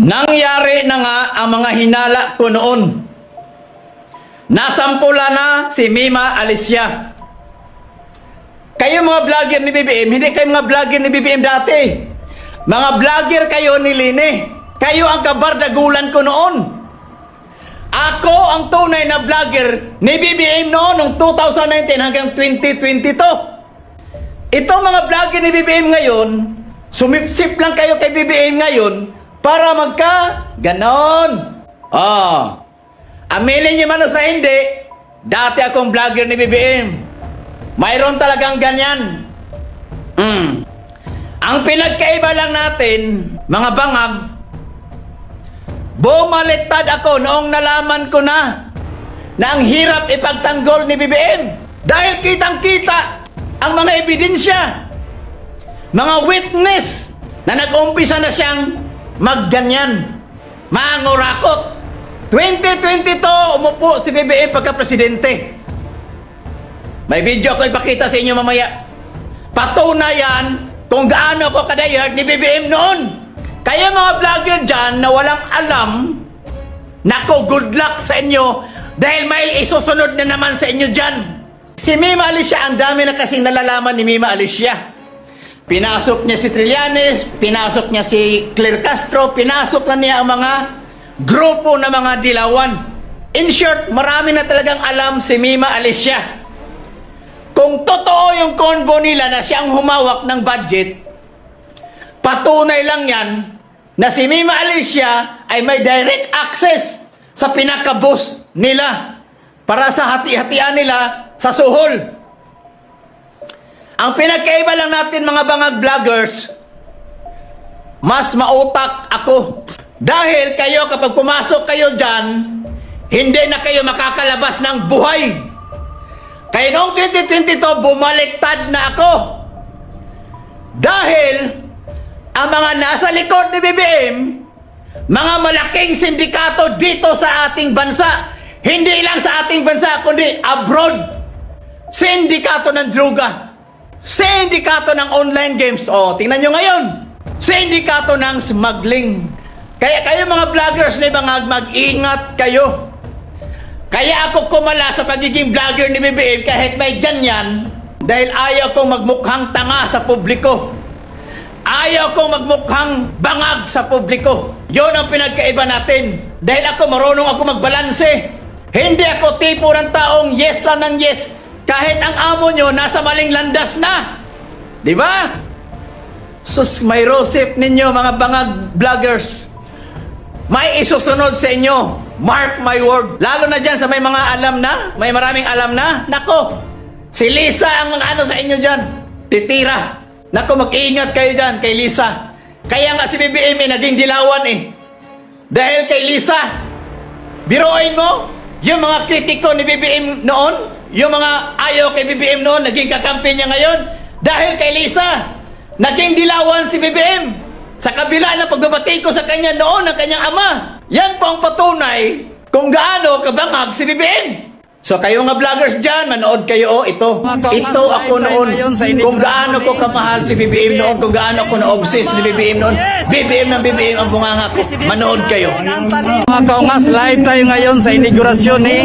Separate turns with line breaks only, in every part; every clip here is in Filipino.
Nangyari na nga ang mga hinala ko noon. Nasampula na si Mima Alicia. Kayo mga vlogger ni BBM, hindi kayo mga vlogger ni BBM dati. Mga vlogger kayo ni Lini. Kayo ang kabardagulan ko noon. Ako ang tunay na vlogger ni BBM noon noong 2019 hanggang 2022. Itong mga vlogger ni BBM ngayon, sumipsip lang kayo kay BBM ngayon para ganon. Aminin niyo man o sa hindi, dati akong vlogger ni BBM. Mayroon talagang ganyan. Ang pinagkaiba lang natin, mga bangag, bumaliktad ako noong nalaman ko na ang hirap ipagtanggol ni BBM. Dahil kitang-kita ang mga ebidensya, mga witness na nag-umpisa na siyang magganyan, mangurakot. 2022, umupo si BBM pagka-presidente. May video ako ipakita sa inyo mamaya. Patunayan kung gaano ako kadayard ni BBM noon. Kaya mga vlogger dyan na walang alam, nako, good luck sa inyo dahil may isusunod na naman sa inyo dyan. Si Mima Alicia, ang dami na kasing nalalaman ni Mima Alicia. Pinasok niya si Trillanes, pinasok niya si Claire Castro, pinasok na niya ang mga grupo na mga dilawan. In short, marami na talagang alam si Mima Alicia. Kung totoo yung convo nila na siyang humawak ng budget, patunay lang yan na si Mima Alicia ay may direct access sa pinaka-boss nila para sa hati-hatian nila sa suhol. Ang pinagkaiba lang natin mga bangag vloggers, mas mautak ako. Dahil kayo kapag pumasok kayo dyan, hindi na kayo makakalabas ng buhay. Kaya noong 2022, bumaliktad na ako. Dahil ang mga nasa likod ni BBM, mga malaking sindikato dito sa ating bansa, hindi lang sa ating bansa, kundi abroad. Sindikato ng droga, sindikato ng online games. Tingnan nyo ngayon, sindikato ng smuggling. Kaya kayo mga vloggers na bangag, mag-ingat kayo. Kaya ako kumala sa pagiging vlogger ni BBM kahit may ganyan dahil ayaw kong magmukhang tanga sa publiko. Ayaw kong magmukhang bangag sa publiko. Yun ang pinagkaiba natin. Dahil ako marunong ako magbalanse. Hindi ako tipo ng taong yes lang ng yes kahit ang amo nyo nasa maling landas na. Di ba? Sus, may rosip ninyo mga bangag vloggers. May isusunod sa inyo. Mark my word. Lalo na dyan sa may mga alam na, may maraming alam na. Nako, si Lisa ang mga ano sa inyo dyan. Titira. Nako, mag-iingat kayo dyan kay Lisa. Kaya nga si BBM naging dilawan Dahil kay Lisa. Biruin mo, yung mga kritiko ni BBM noon, yung mga ayaw kay BBM noon, naging kakampi niya ngayon. Dahil kay Lisa, naging dilawan si BBM. Sa kabila ng pagbabati ko sa kanya noon ng kanyang ama. Yan po ang patunay kung gaano kabangag si BBM. So kayo nga vloggers dyan, manood kayo. Ito ako noon. Kung gaano ko kamahal si BBM noon, kung gaano ko na-obsess ni BBM noon. BBM ng BBM ang bunganga ko. Manood kayo.
Mga kaungas, live tayo ngayon sa inaugurasyon ni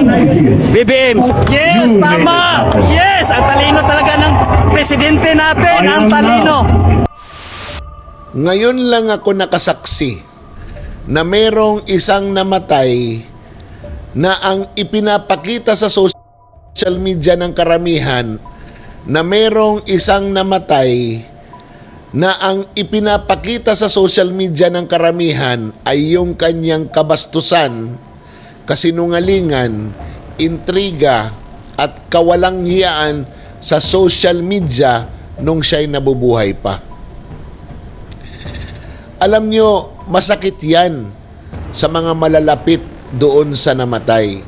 BBM. Yes, tama! Yes! Ang talino talaga ng presidente natin. Ang talino.
Ngayon lang ako nakasaksi na merong isang namatay na ang ipinapakita sa social media ng karamihan na merong isang namatay na ang ipinapakita sa social media ng karamihan ay yung kanyang kabastusan, kasinungalingan, intriga at kawalanghiyaan sa social media nung siya'y nabubuhay pa. Alam nyo, masakit yan sa mga malalapit doon sa namatay.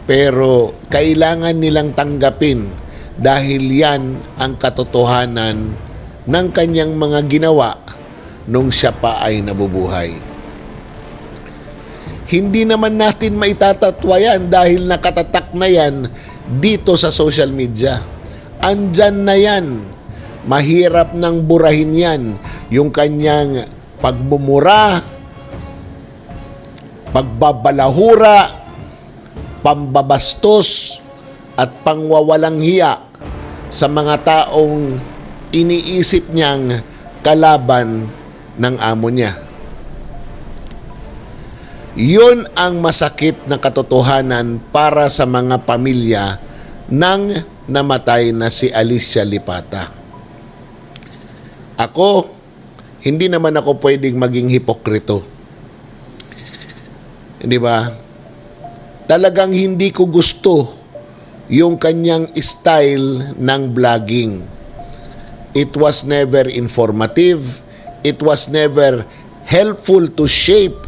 Pero kailangan nilang tanggapin dahil yan ang katotohanan ng kanyang mga ginawa nung siya pa ay nabubuhay. Hindi naman natin maitatatwa yan dahil nakatatak na yan dito sa social media. Andyan na yan. Mahirap nang burahin yan. Yung kanyang pagmumura, pagbabalahura, pambabastos at pangwawalang hiya sa mga taong iniisip niyang kalaban ng amo niya. Yun ang masakit na katotohanan para sa mga pamilya ng namatay na si Alicia Lipata. Ako, hindi naman ako pwedeng maging hipokrito. Di ba? Talagang hindi ko gusto yung kanyang style ng vlogging. It was never informative. It was never helpful to shape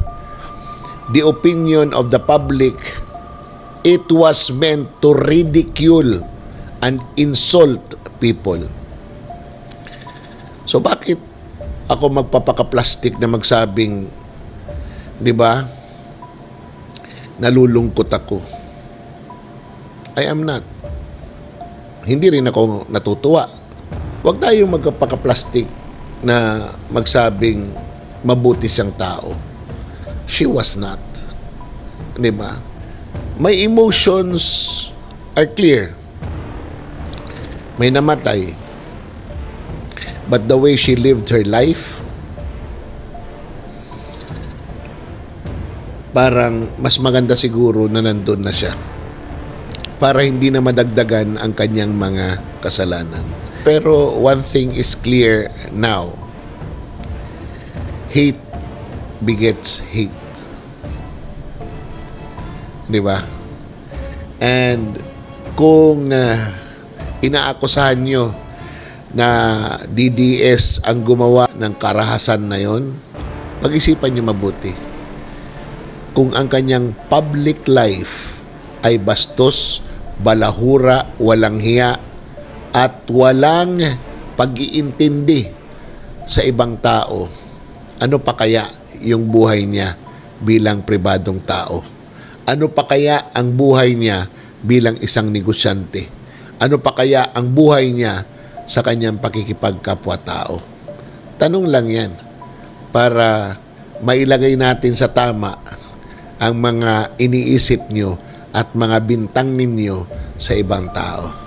the opinion of the public. It was meant to ridicule and insult people. So bakit ako magpapaka-plastic na magsabing, di ba, nalulungkot ako? I am not. Hindi rin ako natutuwa. Huwag tayong magpapaka-plastic na magsabing mabuti siyang tao. She was not. Di ba? My emotions are clear. May namatay. But the way she lived her life, parang mas maganda siguro na nandun na siya para hindi na madagdagan ang kanyang mga kasalanan. Pero one thing is clear now. Hate begets hate. Di ba? And kung inaakusahan nyo na DDS ang gumawa ng karahasan na yon, pag-isipan nyo mabuti. Kung ang kanyang public life ay bastos, balahura, walang hiya, at walang pag-iintindi sa ibang tao, ano pa kaya yung buhay niya bilang pribadong tao? Ano pa kaya ang buhay niya bilang isang negosyante? Ano pa kaya ang buhay niya sa kanyang pakikipagkapwa-tao? Tanong lang yan para mailagay natin sa tama ang mga iniisip nyo at mga bintang ninyo sa ibang tao.